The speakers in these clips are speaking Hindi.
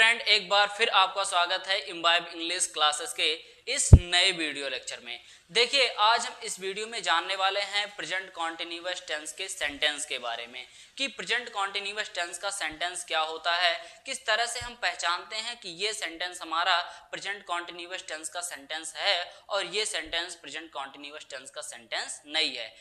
फ्रेंड, एक बार फिर आपका स्वागत है इम्बाइब इंग्लिश क्लासेस के इस नए वीडियो लेक्चर में। देखिए, आज हम इस वीडियो में जानने वाले हैं प्रेजेंट कॉन्टिन्यूअस टेंस के सेंटेंस के बारे में कि प्रेजेंट कॉन्टिन्यूअस टेंस का सेंटेंस क्या होता है, किस तरह से हम पहचानते हैं कि ये सेंटेंस हमारा प्रेजेंट कॉन्टिन्यूअस टेंस का सेंटेंस है और ये सेंटेंस प्रेजेंट कॉन्टिन्यूअस टेंस का सेंटेंस नहीं है।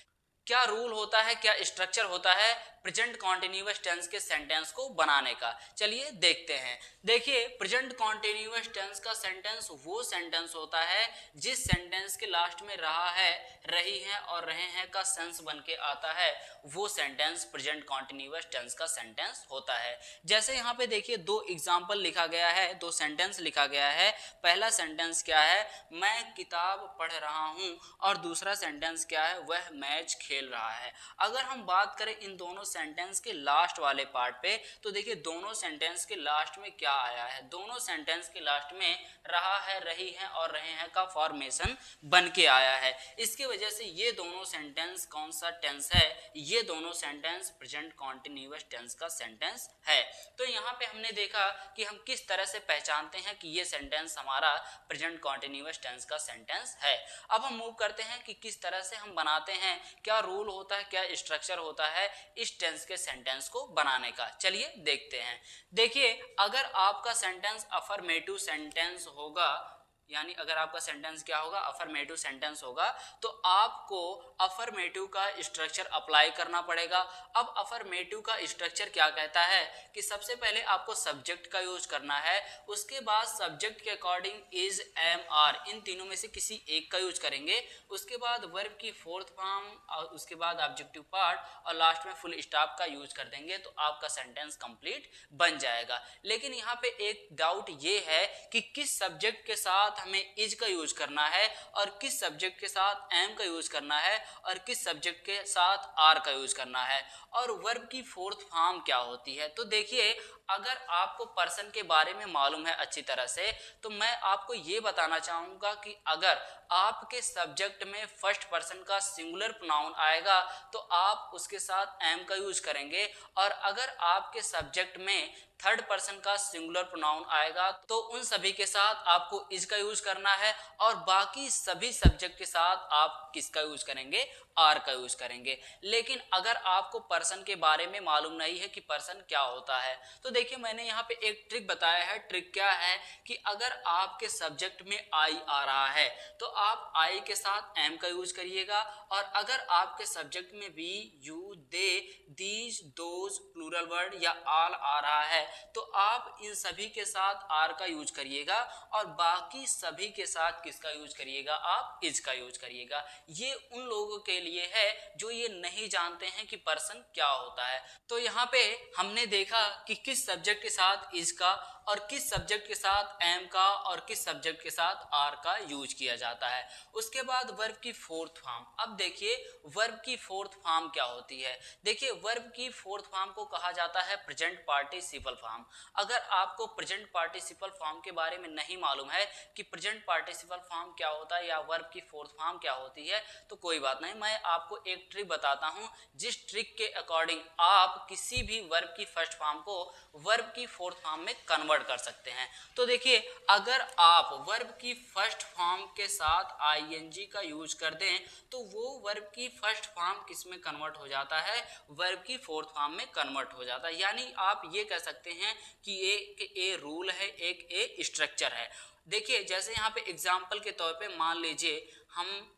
क्या रूल होता है, क्या स्ट्रक्चर होता है प्रेजेंट कॉन्टिन्यूअस टेंस के सेंटेंस को बनाने का, चलिए देखते हैं। देखिए, प्रेजेंट कॉन्टिन्यूअस टेंस का सेंटेंस वो सेंटेंस होता है जिस सेंटेंस के लास्ट में रहा है, रही है और रहे हैं का सेंस बन के आता है, वो सेंटेंस प्रेजेंट कॉन्टिन्यूअस टेंस का सेंटेंस होता है। जैसे यहाँ पे देखिए दो एग्जाम्पल लिखा गया है, दो सेंटेंस लिखा गया है। पहला सेंटेंस क्या है, मैं किताब पढ़ रहा हूँ, और दूसरा सेंटेंस क्या है, वह मैच खेल रहा है। अगर हम बात करें इन दोनों सेंटेंस के लास्ट वाले पार्ट पे, तो देखिए दोनों सेंटेंस के लास्ट में क्या आया है, दोनों सेंटेंस के लास्ट में रहा है, रही है और रहे हैं का फॉर्मेशन बन के आया है। इसकी वजह से ये दोनों सेंटेंस कौन सा टेंस है, ये दोनों सेंटेंस प्रेजेंट कॉन्टिन्यूअस टेंस का सेंटेंस है। तो यहाँ पे हमने देखा कि हम किस तरह से पहचानते हैं कि ये सेंटेंस हमारा प्रेजेंट कॉन्टिन्यूअस टेंस का सेंटेंस है। अब हम मूव करते हैं कि किस तरह से हम बनाते हैं, क्या रूल होता है, क्या स्ट्रक्चर होता है इस टेंस के सेंटेंस को बनाने का, चलिए देखते हैं। देखिए, अगर आपका सेंटेंस अफर्मेटिव सेंटेंस होगा, यानी अगर आपका सेंटेंस क्या होगा, अफर्मेटिव सेंटेंस होगा, तो आपको अफर्मेटिव का स्ट्रक्चर अप्लाई करना पड़ेगा। अब अफर्मेटिव का स्ट्रक्चर क्या कहता है कि सबसे पहले आपको सब्जेक्ट का यूज करना है, उसके बाद सब्जेक्ट के अकॉर्डिंग इज, एम, आर, इन तीनों में से किसी एक का यूज करेंगे। उसके बाद वर्ब की फोर्थ फॉर्म, और उसके बाद ऑब्जेक्टिव पार्ट, और लास्ट में फुल स्टॉप का यूज कर देंगे, तो आपका सेंटेंस कंप्लीट बन जाएगा। लेकिन यहाँ पे एक डाउट ये है कि किस सब्जेक्ट के साथ हमें इज का यूज करना है, और किस सब्जेक्ट के साथ एम का यूज करना है, और किस सब्जेक्ट के साथ आर का यूज करना है, और वर्ब की फोर्थ फॉर्म क्या होती है। तो देखिए, अगर आपको पर्सन के बारे में मालूम है अच्छी तरह से, तो मैं आपको ये बताना चाहूंगा कि अगर आपके सब्जेक्ट में फर्स्ट पर्सन का सिंगुलर प्रोनाउन आएगा तो आप उसके साथ एम का यूज करेंगे, और अगर आपके सब्जेक्ट में थर्ड पर्सन का सिंगुलर प्रोनाउन आएगा तो उन सभी के साथ आपको इज का यूज करना है, और बाकी सभी सब्जेक्ट के साथ आप किसका यूज करेंगे, आर का यूज करेंगे। लेकिन अगर आपको पर्सन के बारे में मालूम नहीं है कि पर्सन क्या होता है, तो देखिए मैंने यहाँ पे एक ट्रिक बताया है। ट्रिक क्या है कि अगर आपके सब्जेक्ट में आई आ रहा है तो आप आई के साथ एम का यूज करिएगा, और अगर आपके सब्जेक्ट में we, you, they, these, those, plural word या ऑल आ रहा है तो आप इन सभी के साथ आर का यूज करिएगा, और बाकी सभी के साथ किसका यूज करिएगा, आप इज का यूज करिएगा। ये उन लोगों के लिए है जो ये नहीं जानते हैं कि पर्सन क्या होता है। तो यहाँ पे हमने देखा कि किस सब्जेक्ट के साथ इज का, और किस सब्जेक्ट के साथ एम का, और किस सब्जेक्ट के साथ आर का यूज किया जाता है। उसके बाद वर्ब की फोर्थ फॉर्म। अब देखिए वर्ब की फोर्थ फॉर्म क्या होती है। देखिए, वर्ब की फोर्थ फॉर्म को कहा जाता है प्रेजेंट पार्टिसिपल फॉर्म। अगर आपको प्रेजेंट पार्टिसिपल फॉर्म के बारे में नहीं मालूम है कि प्रेजेंट पार्टिसिपल फॉर्म क्या होता है या वर्ब की फोर्थ फॉर्म क्या होती है, तो कोई बात नहीं, मैं आपको एक ट्रिक बताता हूं, जिस ट्रिक के अकॉर्डिंग आप किसी भी वर्ब की फर्स्ट फॉर्म को वर्ब की फोर्थ फॉर्म में कन्वर्ट कर सकते हैं। तो देखिए, अगर आप वर्ब की फर्स्ट फॉर्म के साथ आईएनजी का यूज कर दें तो वो वर्ब की फर्स्ट फॉर्म किस में कन्वर्ट हो जाता है, वर्ब की फोर्थ फॉर्म में कन्वर्ट हो जाता है। यानी आप ये कह सकते हैं कि एक ए रूल है, एक ए स्ट्रक्चर है। देखिए, जैसे यहाँ पे एग्जाम्पल के तौर पे मान लीजिए हम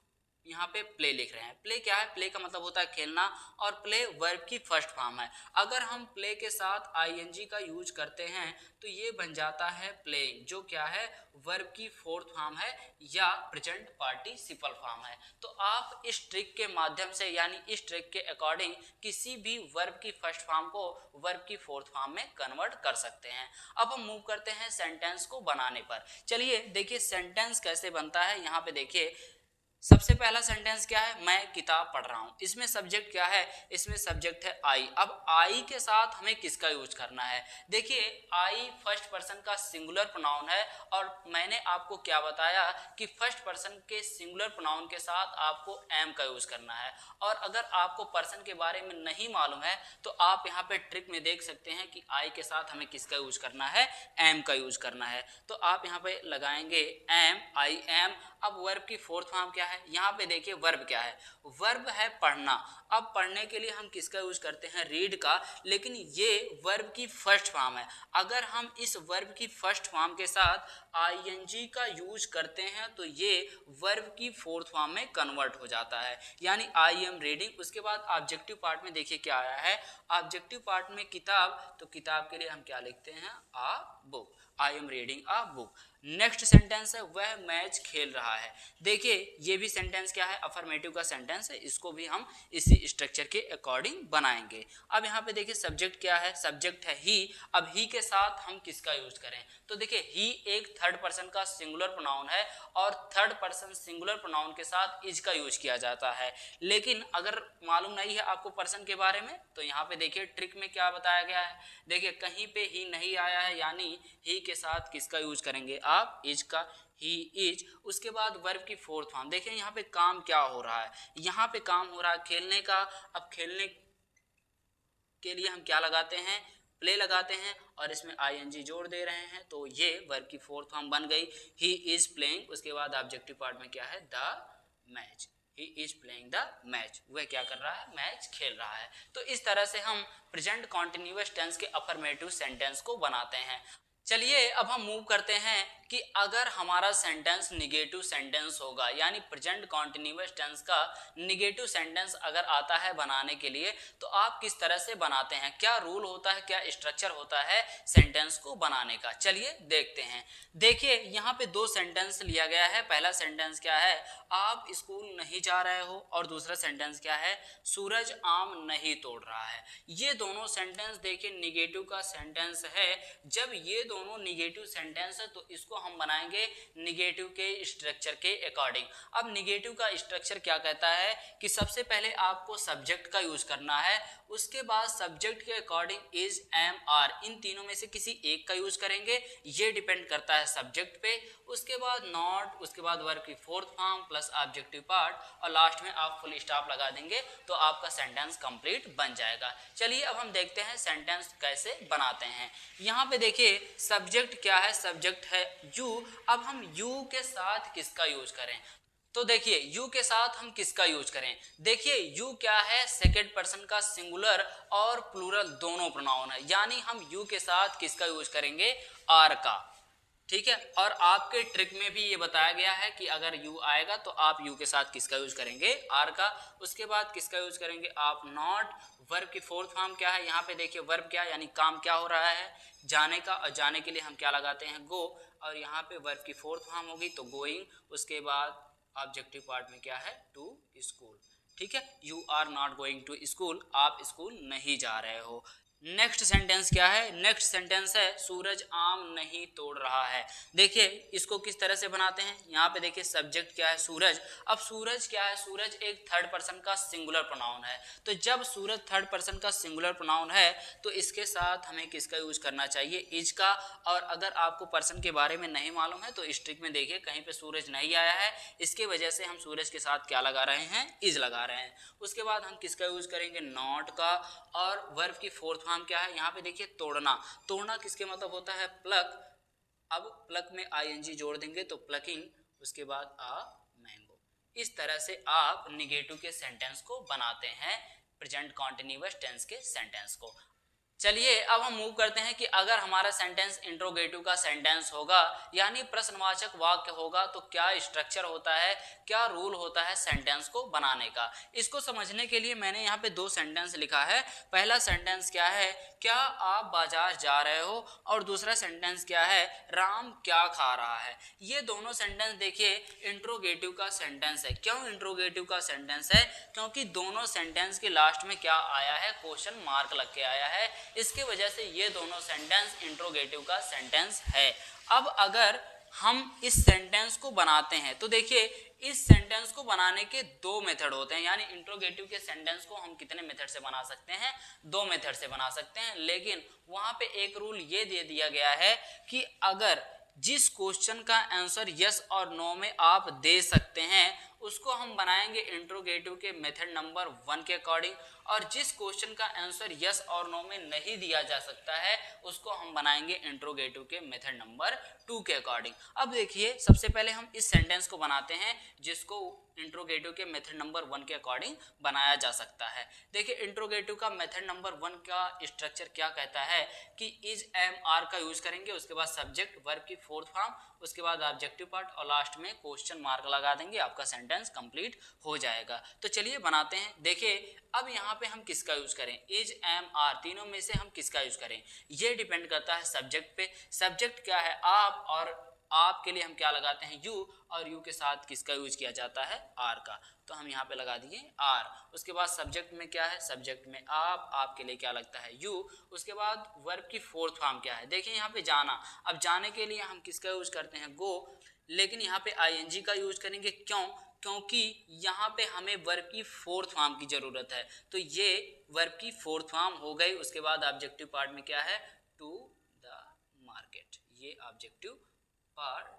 यहाँ पे प्ले लिख रहे हैं। प्ले क्या है, प्ले का मतलब होता है खेलना, और प्ले वर्ब की फर्स्ट फॉर्म है। अगर हम प्ले के साथ आईएनजी का यूज करते हैं तो ये बन जाता है प्लेइंग, जो क्या है, वर्ब की फोर्थ फॉर्म है या प्रेजेंट पार्टिसिपल फॉर्म है। तो आप इस ट्रिक के माध्यम से, यानी इस ट्रिक के अकॉर्डिंग किसी भी वर्ब की फर्स्ट फॉर्म को वर्ब की फोर्थ फॉर्म में कन्वर्ट कर सकते हैं। अब हम मूव करते हैं सेंटेंस को बनाने पर। चलिए देखिए सेंटेंस कैसे बनता है। यहाँ पे देखिए, सबसे पहला सेंटेंस क्या है, मैं किताब पढ़ रहा हूं। इसमें सब्जेक्ट क्या है, इसमें सब्जेक्ट है आई। अब आई के साथ हमें किसका यूज करना है, देखिए आई फर्स्ट पर्सन का सिंगुलर प्रोनाउन है और मैंने आपको क्या बताया कि फर्स्ट पर्सन के सिंगुलर प्रोनाउन के साथ आपको एम का यूज करना है। और अगर आपको पर्सन के बारे में नहीं मालूम है तो आप यहाँ पे ट्रिक में देख सकते हैं कि आई के साथ हमें किसका यूज करना है, एम का यूज करना है। तो आप यहाँ पे लगाएंगे एम, आई एम। अब वर्ब की फोर्थ फॉर्म क्या है, यहाँ पे देखिए वर्ब क्या है, वर्ब है पढ़ना। अब पढ़ने के लिए हम किसका यूज करते हैं, रीड का, लेकिन ये वर्ब की फर्स्ट फॉर्म है। अगर हम इस वर्ब की फर्स्ट फॉर्म के साथ आईएनजी का यूज करते हैं तो ये वर्ब की फोर्थ फॉर्म में कन्वर्ट हो जाता है, यानी आई एम रीडिंग। उसके बाद ऑब्जेक्टिव पार्ट में देखिए क्या आया है, ऑब्जेक्टिव पार्ट में किताब, तो किताब के लिए हम क्या लिखते हैं, a book, I am reading a book. Next sentence है वह मैच खेल रहा है। देखिए ये भी सेंटेंस क्या है, अफर्मेटिव का सेंटेंस है, इसको भी हम इसी स्ट्रक्चर के अकॉर्डिंग बनाएंगे। अब यहाँ पे देखिए सब्जेक्ट क्या है, सब्जेक्ट है ही। अब ही के साथ हम किसका यूज करें, तो देखिए ही एक थर्ड पर्सन का सिंगुलर प्रोनाउन है और थर्ड पर्सन सिंगुलर प्रोनाउन के साथ इज का यूज किया जाता है। लेकिन अगर मालूम नहीं है आपको पर्सन के बारे में तो यहाँ पे देखिए ट्रिक में क्या बताया गया है, देखिए कहीं पे ही नहीं आया है, यानी ही के साथ किसका यूज करेंगे आप, इज का, ही इज। उसके बाद वर्ब की फोर्थ फॉर्म, देखिए यहाँ पे काम क्या हो रहा है, यहाँ पे काम हो रहा है खेलने का। अब खेलने के लिए हम क्या लगाते हैं, प्ले लगाते हैं और इसमें आईएनजी जोड़ दे रहे हैं, तो ये वर्ब की फोर्थ फॉर्म बन गई, ही इज प्लेइंग। उसके बाद ऑब्जेक्टिव पार्ट में क्या है, the match, he is playing the match, वह क्या कर रहा है, मैच खेल रहा है। तो इस तरह से हम प्रेजेंट कॉन्टिन्यूअस टेंस के अफर्मेटिव सेंटेंस को बनाते हैं। चलिए अब हम मूव करते हैं कि अगर हमारा सेंटेंस निगेटिव सेंटेंस होगा, यानी प्रेजेंट कॉन्टिन्यूअस टेंस का निगेटिव सेंटेंस अगर आता है बनाने के लिए तो आप किस तरह से बनाते हैं, क्या रूल होता है, क्या स्ट्रक्चर होता है सेंटेंस को बनाने का, चलिए देखते हैं। देखिए यहाँ पे दो सेंटेंस लिया गया है। पहला सेंटेंस क्या है, आप स्कूल नहीं जा रहे हो, और दूसरा सेंटेंस क्या है, सूरज आम नहीं तोड़ रहा है। ये दोनों सेंटेंस देखिए निगेटिव का सेंटेंस है। जब ये दोनों निगेटिव सेंटेंस है तो इसको हम बनाएंगे निगेटिव के स्ट्रक्चर के अकॉर्डिंग। अब निगेटिव का स्ट्रक्चर क्या कहता है कि सबसे पहले आपको सब्जेक्ट का यूज करना है, उसके बाद सब्जेक्ट के अकॉर्डिंग इज, एम, आर, इन तीनों में से किसी एक का यूज करेंगे, ये डिपेंड करता है सब्जेक्ट पे। उसके बाद नॉट, उसके बाद वर्ब की fourth form plus objective part, और लास्ट में आप फुल स्टॉप लगा देंगे तो आपका सेंटेंस कंप्लीट बन जाएगा। चलिए अब हम देखते हैं सेंटेंस कैसे बनाते हैं। यहाँ पे देखिए सब्जेक्ट क्या है, सब्जेक्ट है यू। अब हम यू के साथ किसका यूज करें, तो देखिए यू के साथ हम किसका यूज करें, देखिए यू क्या है, सेकंड पर्सन का सिंगुलर और प्लूरल दोनों प्रोनाउन है, यानी हम यू के साथ किसका यूज करेंगे, आर का, ठीक है। और आपके ट्रिक में भी ये बताया गया है कि अगर यू आएगा तो आप यू के साथ किसका यूज करेंगे, आर का। उसके बाद किसका यूज करेंगे आप, नॉट। वर्ब की फोर्थ फॉर्म क्या है, यहाँ पे देखिए वर्ब क्या, यानी काम क्या हो रहा है, जाने का, और जाने के लिए हम क्या लगाते हैं, गो, और यहाँ पे वर्ब की फोर्थ फॉर्म होगी तो गोइंग। उसके बाद ऑब्जेक्टिव पार्ट में क्या है, टू स्कूल, ठीक है। You are not going to school, आप स्कूल नहीं जा रहे हो। नेक्स्ट सेंटेंस क्या है, नेक्स्ट सेंटेंस है सूरज आम नहीं तोड़ रहा है। देखिए इसको किस तरह से बनाते हैं, यहाँ पे देखिए सब्जेक्ट क्या है, सूरज। अब सूरज क्या है, सूरज एक थर्ड पर्सन का सिंगुलर प्रोनाउन है, तो जब सूरज थर्ड पर्सन का सिंगुलर प्रोनाउन है तो इसके साथ हमें किसका यूज करना चाहिए, इज का। और अगर आपको पर्सन के बारे में नहीं मालूम है तो इस ट्रिक में देखिए कहीं पे सूरज नहीं आया है, इसके वजह से हम सूरज के साथ क्या लगा रहे हैं, इज लगा रहे हैं। उसके बाद हम किसका यूज करेंगे, नॉट का। और वर्ब की फोर्थ फॉर्म क्या है, यहाँ पे देखिए तोड़ना, तोड़ना किसके मतलब होता है, प्लक। अब प्लक में आईएनजी जोड़ देंगे तो प्लकिंग, उसके बाद आ मैंगो। इस तरह से आप निगेटिव के सेंटेंस को बनाते हैं, प्रेजेंट कॉन्टिन्यूअस टेंस के सेंटेंस को। चलिए अब हम मूव करते हैं कि अगर हमारा सेंटेंस इंट्रोगेटिव का सेंटेंस होगा, यानी प्रश्नवाचक वाक्य होगा, तो क्या स्ट्रक्चर होता है, क्या रूल होता है सेंटेंस को बनाने का। इसको समझने के लिए मैंने यहाँ पे दो सेंटेंस लिखा है। पहला सेंटेंस क्या है, क्या आप बाजार जा रहे हो, और दूसरा सेंटेंस क्या है, राम क्या खा रहा है। ये दोनों सेंटेंस देखिए इंट्रोगेटिव का सेंटेंस है। क्यों इंट्रोगेटिव का सेंटेंस है, क्योंकि दोनों सेंटेंस के लास्ट में क्या आया है, क्वेश्चन मार्क लग के आया है, इसके वजह से ये दोनों सेंटेंस इंट्रोगेटिव का सेंटेंस है। अब अगर हम इस सेंटेंस को बनाते हैं। तो देखिए इस सेंटेंस को बनाने के दो मेथड होते हैं, यानी इंट्रोगेटिव के सेंटेंस को हम कितने मेथड से बना सकते हैं, दो मेथड से बना सकते हैं। लेकिन वहां पे एक रूल ये दे दिया गया है कि अगर जिस क्वेश्चन का आंसर यस और नो में आप दे सकते हैं उसको हम बनाएंगे इंट्रोगेटिव के मेथड नंबर 1 के अकॉर्डिंग, और जिस क्वेश्चन का आंसर यस और नो में नहीं दिया जा सकता है उसको हम बनाएंगे इंट्रोगेटिव के मेथड नंबर 2 के अकॉर्डिंग। अब देखिए सबसे पहले हम इस सेंटेंस को बनाते हैं जिसको इंट्रोगेटिव के मेथड नंबर 1 के अकॉर्डिंग बनाया जा सकता है। देखिए इंट्रोगेटिव का मेथड नंबर 1 का स्ट्रक्चर क्या कहता है कि इज एम आर का यूज करेंगे, उसके बाद सब्जेक्ट वर्ब की फोर्थ फॉर्म, उसके बाद ऑब्जेक्टिव पार्ट और लास्ट में क्वेश्चन मार्क लगा देंगे, आपका सेंटेंस कंप्लीट हो जाएगा। तो चलिए बनाते हैं। देखिए अब यहाँ पे हम किसका यूज करें, इज एम आर, तीनों में से हम किसका यूज करें ये डिपेंड करता है सब्जेक्ट पे। सब्जेक्ट क्या है आप, और आप के लिए हम क्या लगाते हैं यू, और यू के साथ किसका यूज किया जाता है आर का, तो हम यहाँ पे लगा दिए आर। उसके बाद सब्जेक्ट में क्या है, सब्जेक्ट में आप के लिए क्या लगता है यू। उसके बाद वर्ब की फोर्थ फॉर्म क्या है, देखिए यहाँ पे जाना, अब जाने के लिए हम किसका यूज करते हैं गो, लेकिन यहाँ पे आईएनजी का यूज करेंगे क्यों, क्योंकि यहाँ पे हमें वर्ब की फोर्थ फॉर्म की जरूरत है, तो ये वर्ब की फोर्थ फॉर्म हो गई। उसके बाद ऑब्जेक्टिव पार्ट में क्या है टू द मार्केट, ये ऑब्जेक्टिव पार्ट,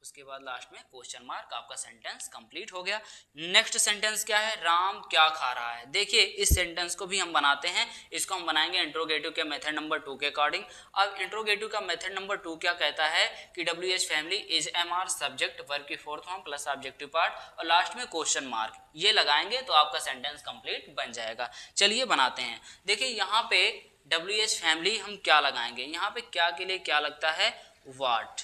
उसके बाद लास्ट में क्वेश्चन मार्क, आपका सेंटेंस कंप्लीट हो गया। नेक्स्ट सेंटेंस क्या है, राम क्या खा रहा है। देखिए इस सेंटेंस को भी हम बनाते हैं, इसको हम बनाएंगे इंट्रोगेटिव के मेथड नंबर 2 के अकॉर्डिंग। अब इंट्रोगेटिव का मेथड नंबर 2 क्या कहता है कि W H family is am are subject verb की fourth form plus objective part और लास्ट में क्वेश्चन मार्क, ये लगाएंगे तो आपका सेंटेंस कंप्लीट बन जाएगा। चलिए बनाते हैं। देखिए यहाँ पे डब्ल्यू एच फैमिली हम क्या लगाएंगे, यहाँ पे क्या के लिए क्या लगता है वाट,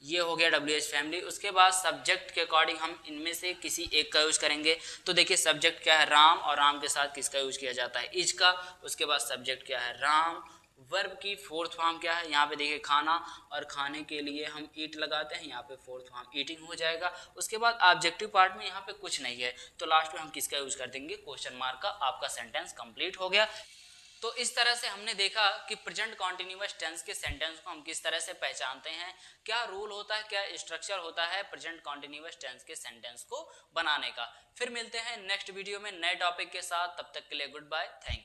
ये हो गया डब्ल्यू एच फैमिली। उसके बाद सब्जेक्ट के अकॉर्डिंग हम इनमें से किसी एक का यूज करेंगे। तो देखिए सब्जेक्ट क्या है राम, और राम के साथ किसका यूज किया जाता है इज का। उसके बाद सब्जेक्ट क्या है राम, वर्ब की फोर्थ फॉर्म क्या है, यहाँ पे देखिए खाना, और खाने के लिए हम ईट लगाते हैं, यहाँ पे फोर्थ फॉर्म ईटिंग हो जाएगा। उसके बाद ऑब्जेक्टिव पार्ट में यहाँ पे कुछ नहीं है, तो लास्ट में हम किसका यूज कर देंगे क्वेश्चन मार्क का, आपका सेंटेंस कंप्लीट हो गया। तो इस तरह से हमने देखा कि प्रेजेंट कॉन्टिन्यूअस टेंस के सेंटेंस को हम किस तरह से पहचानते हैं, क्या रूल होता है, क्या स्ट्रक्चर होता है प्रेजेंट कॉन्टिन्यूअस टेंस के सेंटेंस को बनाने का। फिर मिलते हैं नेक्स्ट वीडियो में नए टॉपिक के साथ, तब तक के लिए गुड बाय, थैंक यू।